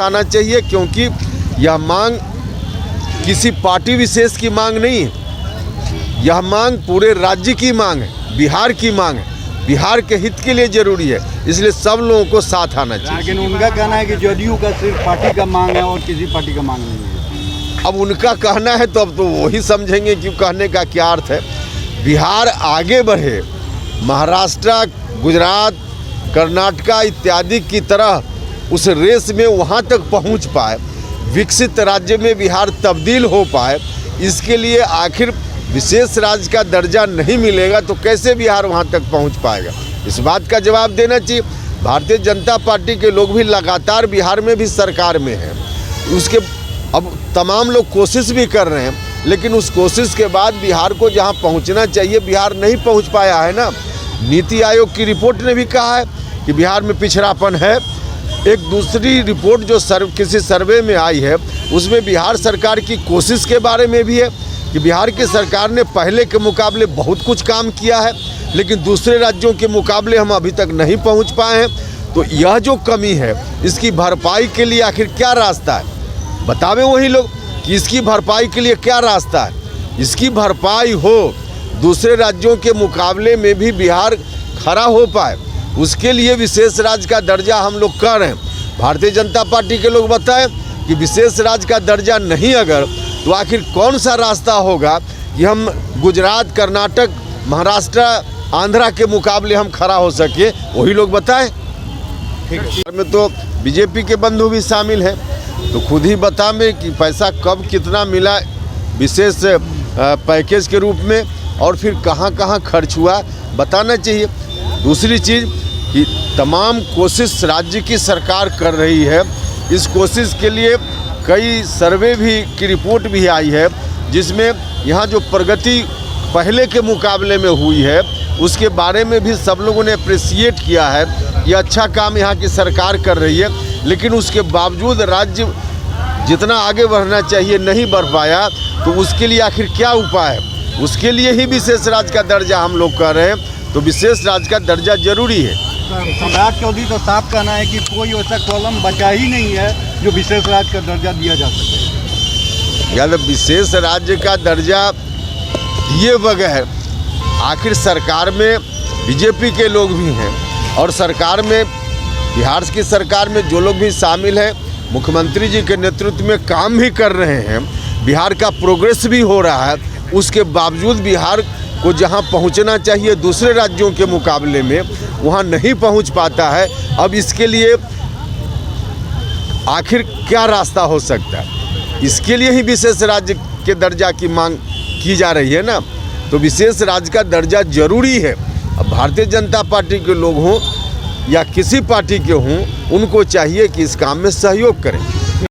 आना चाहिए, क्योंकि यह मांग किसी पार्टी विशेष की मांग नहीं है, यह मांग पूरे राज्य की मांग है, बिहार की मांग है, बिहार के हित के लिए जरूरी है, इसलिए सब लोगों को साथ आना चाहिए। लेकिन उनका कहना है कि जदयू का सिर्फ पार्टी का मांग है और किसी पार्टी का मांग नहीं है। अब उनका कहना है तो अब तो वही समझेंगे कि कहने का क्या अर्थ है। बिहार आगे बढ़े, महाराष्ट्र, गुजरात, कर्नाटक इत्यादि की तरह उस रेस में वहाँ तक पहुँच पाए, विकसित राज्य में बिहार तब्दील हो पाए, इसके लिए आखिर विशेष राज्य का दर्जा नहीं मिलेगा तो कैसे बिहार वहाँ तक पहुँच पाएगा। इस बात का जवाब देना चाहिए। भारतीय जनता पार्टी के लोग भी लगातार बिहार में भी सरकार में हैं, उसके अब तमाम लोग कोशिश भी कर रहे हैं, लेकिन उस कोशिश के बाद बिहार को जहाँ पहुँचना चाहिए बिहार नहीं पहुँच पाया है ना। नीति आयोग की रिपोर्ट ने भी कहा है कि बिहार में पिछड़ापन है। एक दूसरी रिपोर्ट जो किसी सर्वे में आई है उसमें बिहार सरकार की कोशिश के बारे में भी है कि बिहार की सरकार ने पहले के मुकाबले बहुत कुछ काम किया है, लेकिन दूसरे राज्यों के मुकाबले हम अभी तक नहीं पहुंच पाए हैं। तो यह जो कमी है इसकी भरपाई के लिए आखिर क्या रास्ता है, बतावें वही लोग कि इसकी भरपाई के लिए क्या रास्ता है। इसकी भरपाई हो, दूसरे राज्यों के मुकाबले में भी बिहार खड़ा हो पाए, उसके लिए विशेष राज्य का दर्जा हम लोग कर रहे हैं। भारतीय जनता पार्टी के लोग बताएं कि विशेष राज्य का दर्जा नहीं अगर, तो आखिर कौन सा रास्ता होगा कि हम गुजरात, कर्नाटक, महाराष्ट्र, आंध्रा के मुकाबले हम खड़ा हो सके, वही लोग बताएं। में तो बीजेपी के बंधु भी शामिल हैं, तो खुद ही बताएं कि पैसा कब कितना मिला विशेष पैकेज के रूप में और फिर कहाँ कहाँ खर्च हुआ, बताना चाहिए। दूसरी चीज़ कि तमाम कोशिश राज्य की सरकार कर रही है, इस कोशिश के लिए कई सर्वे भी की रिपोर्ट भी आई है, जिसमें यहाँ जो प्रगति पहले के मुकाबले में हुई है उसके बारे में भी सब लोगों ने अप्रिसिएट किया है कि अच्छा काम यहाँ की सरकार कर रही है। लेकिन उसके बावजूद राज्य जितना आगे बढ़ना चाहिए नहीं बढ़ पाया, तो उसके लिए आखिर क्या उपाय है, उसके लिए ही विशेष राज्य का दर्जा हम लोग कर रहे हैं। तो विशेष राज्य का दर्जा जरूरी है। सम्राट चौधरी तो साफ कहना है कि कोई ऐसा कॉलम बचा ही नहीं है जो विशेष राज्य का दर्जा दिया जा सके। या तो विशेष राज्य का दर्जा दिए बगैर आखिर सरकार में बीजेपी के लोग भी हैं और सरकार में बिहार की सरकार में जो लोग भी शामिल हैं, मुख्यमंत्री जी के नेतृत्व में काम भी कर रहे हैं, बिहार का प्रोग्रेस भी हो रहा है, उसके बावजूद बिहार को जहां पहुंचना चाहिए दूसरे राज्यों के मुकाबले में वहां नहीं पहुंच पाता है। अब इसके लिए आखिर क्या रास्ता हो सकता है, इसके लिए ही विशेष राज्य के दर्जा की मांग की जा रही है ना। तो विशेष राज्य का दर्जा जरूरी है। अब भारतीय जनता पार्टी के लोग हों या किसी पार्टी के हों, उनको चाहिए कि इस काम में सहयोग करें।